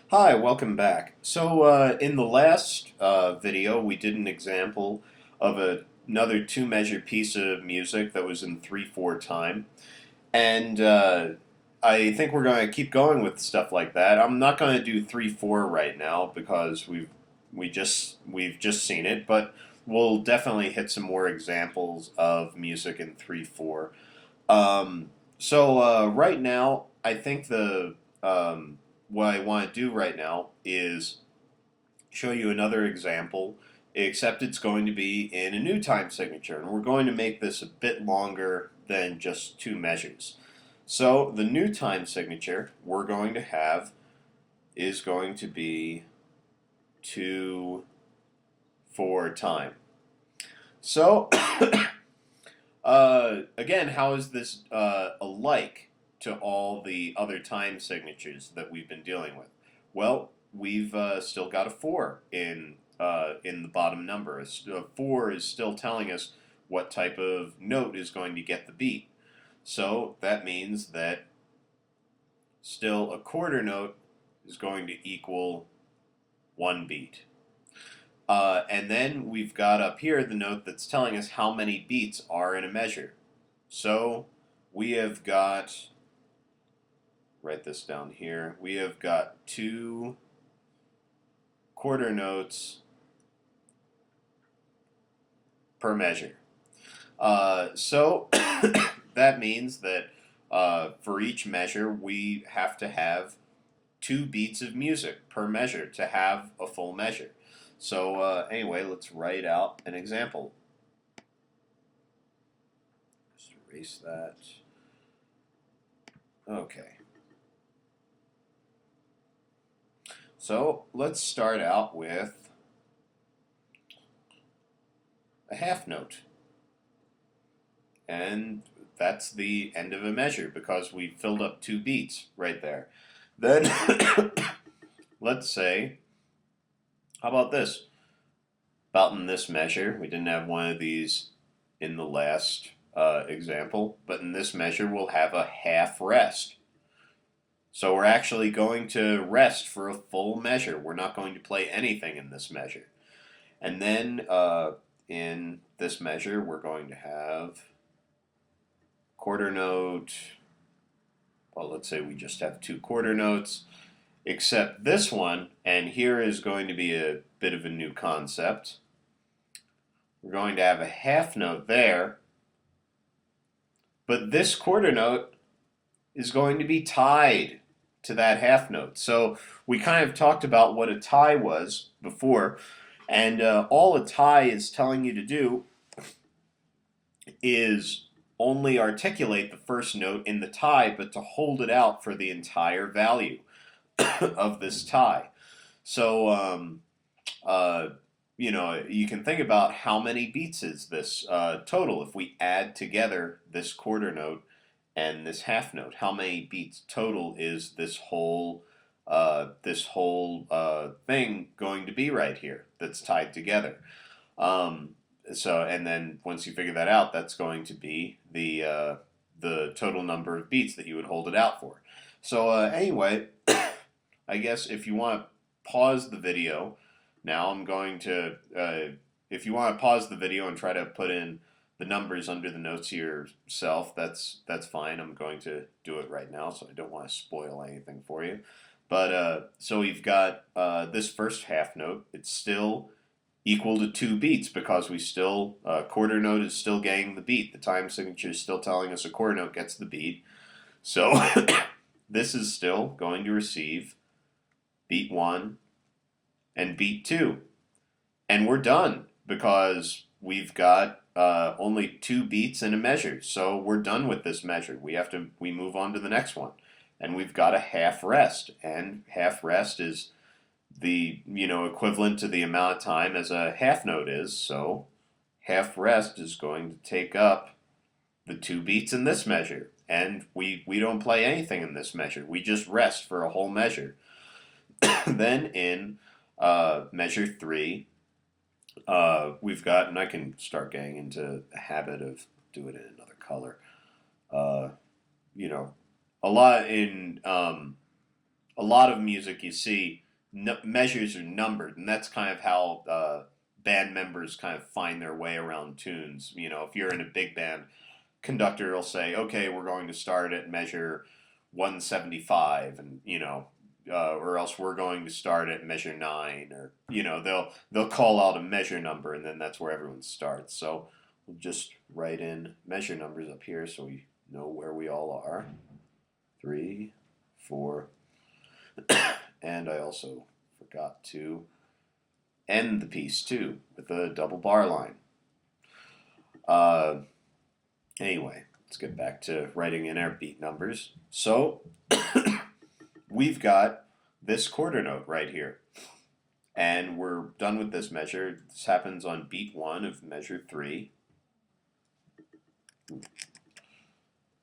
Hi, welcome back. So, in the last video, we did an example of another two-measure piece of music that was in 3/4 time, and I think we're going to keep going with stuff like that. I'm not going to do 3/4 right now because we've just seen it, but we'll definitely hit some more examples of music in 3/4. Right now, I think the what I want to do right now is show you another example, except it's going to be in a new time signature, and we're going to make this a bit longer than just two measures. So the new time signature we're going to have is going to be 2/4 time. So again, how is this alike to all the other time signatures that we've been dealing with? Well, we've still got a 4 in the bottom number. A 4 is still telling us what type of note is going to get the beat. So that means that still a quarter note is going to equal 1 beat. And then we've got up here the note that's telling us how many beats are in a measure. So we have got, write this down here, we have got 2 quarter notes per measure. So that means that for each measure we have to have 2 beats of music per measure to have a full measure. So anyway, let's write out an example. Just erase that. Okay. So let's start out with a half note. And that's the end of a measure because we filled up 2 beats right there. Then let's say, how about this? About in this measure, we didn't have one of these in the last example, but in this measure we'll have a half rest. So we're actually going to rest for a full measure. We're not going to play anything in this measure. And then in this measure we're going to have quarter note. Well, let's say we just have 2 quarter notes, except this one, and here is going to be a bit of a new concept. We're going to have a half note there, but this quarter note is going to be tied to that half note. So we kind of talked about what a tie was before, and all a tie is telling you to do is only articulate the first note in the tie, but to hold it out for the entire value of this tie. So, you can think about how many beats is this total if we add together this quarter note and this half note. How many beats total is this whole thing going to be right here that's tied together? And then once you figure that out, that's going to be the total number of beats that you would hold it out for. So anyway, I guess if you want to pause the video, now I'm going to, if you want to pause the video and try to put in the numbers under the notes yourself, that's fine. I'm going to do it right now, so I don't want to spoil anything for you. But so we've got this first half note. It's still equal to 2 beats because we still quarter note is still getting the beat. The time signature is still telling us a quarter note gets the beat. So this is still going to receive beat 1 and beat 2. And we're done because we've got only 2 beats in a measure. So we're done with this measure. We move on to the next one. And we've got a half rest. And half rest is the equivalent to the amount of time as a half note is. So half rest is going to take up the 2 beats in this measure. And we don't play anything in this measure. We just rest for a whole measure. Then in measure 3, we've got, and I can start getting into the habit of doing it in another color. A lot in a lot of music you see measures are numbered, and that's kind of how band members kind of find their way around tunes. You know, if you're in a big band, conductor will say, "Okay, we're going to start at measure 175," and or else we're going to start at measure 9, or they'll call out a measure number, and then that's where everyone starts. So we'll just write in measure numbers up here so we know where we all are. 3, 4, and I also forgot to end the piece too with a double bar line. Anyway, let's get back to writing in our beat numbers. So we've got this quarter note right here, and we're done with this measure. This happens on beat 1 of measure 3.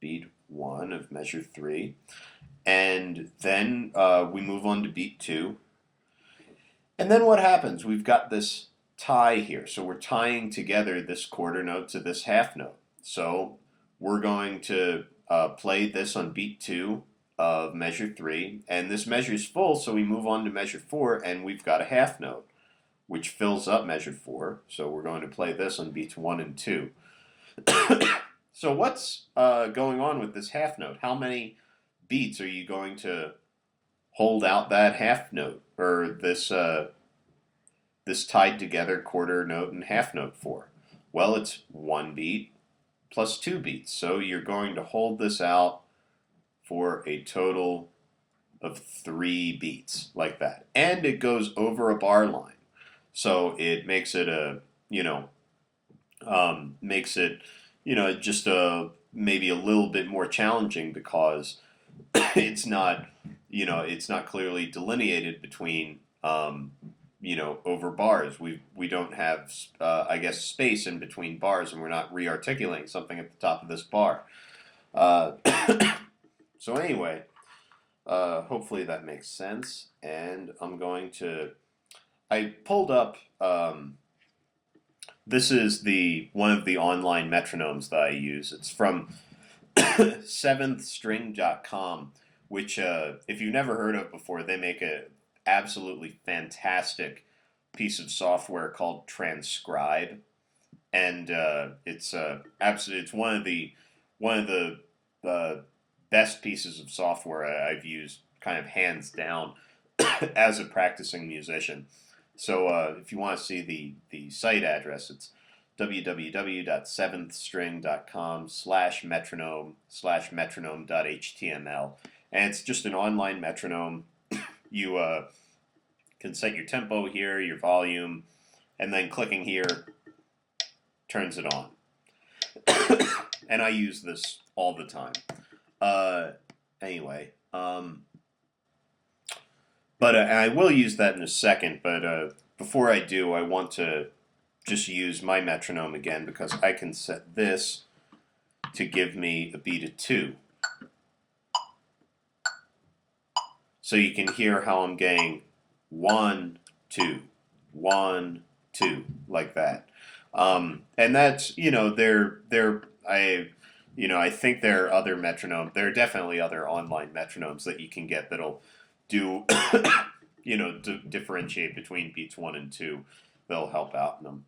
Beat 1 of measure 3. And then we move on to beat 2. And then what happens? We've got this tie here. So we're tying together this quarter note to this half note. So we're going to play this on beat 2 of measure 3. And this measure is full, so we move on to measure 4, and we've got a half note, which fills up measure 4. So we're going to play this on beats 1 and 2. So what's going on with this half note? How many beats are you going to hold out that half note, or this tied together quarter note and half note for? Well, it's 1 beat plus 2 beats. So you're going to hold this out for a total of 3 beats, like that. And it goes over a bar line. So it makes it just maybe a little bit more challenging, because it's not clearly delineated between over bars. We don't have space in between bars, and we're not re-articulating something at the top of this bar. So anyway, hopefully that makes sense. And I pulled up. This is one of the online metronomes that I use. It's from 7thstring.com, which if you've never heard of before, they make a absolutely fantastic piece of software called Transcribe, and it's one of the best pieces of software I've used, kind of hands down, as a practicing musician. So if you want to see the site address, it's www.7thstring.com/metronome/metronome.html, and it's just an online metronome. You can set your tempo here, your volume, and then clicking here turns it on. And I use this all the time. Anyway, but I will use that in a second, but before I do, I want to just use my metronome again, because I can set this to give me a beat of 2. So you can hear how I'm getting 1, 2, 1, 2, like that. And that's, I think there are other metronomes. There are definitely other online metronomes that you can get that'll do, to differentiate between beats 1 and 2. They'll help out, and I'm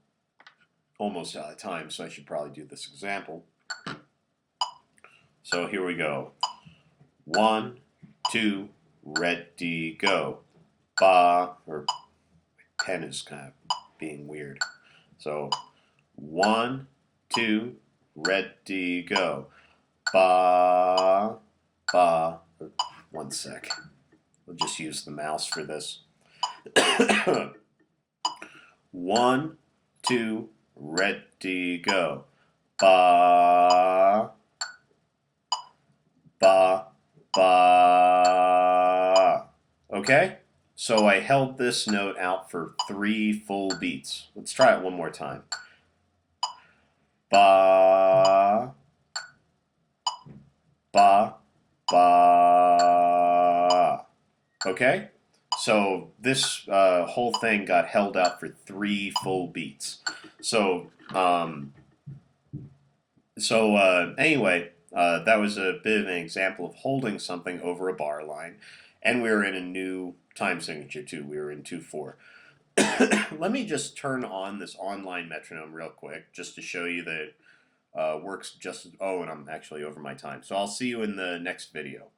almost out of time, so I should probably do this example. So here we go. 1, 2, ready, go. Ba, or pen is kind of being weird. So 1, 2, ready, go. Ba, ba. One sec. We'll just use the mouse for this. 1, 2, ready, go. Ba, ba, ba. Okay? So I held this note out for 3 full beats. Let's try it one more time. Ba, ba, ba. Okay? So this whole thing got held out for 3 full beats. So anyway, that was a bit of an example of holding something over a bar line. And we were in a new time signature too. We were in 2/4. Let me just turn on this online metronome real quick, just to show you that it works just. Oh, and I'm actually over my time. So I'll see you in the next video.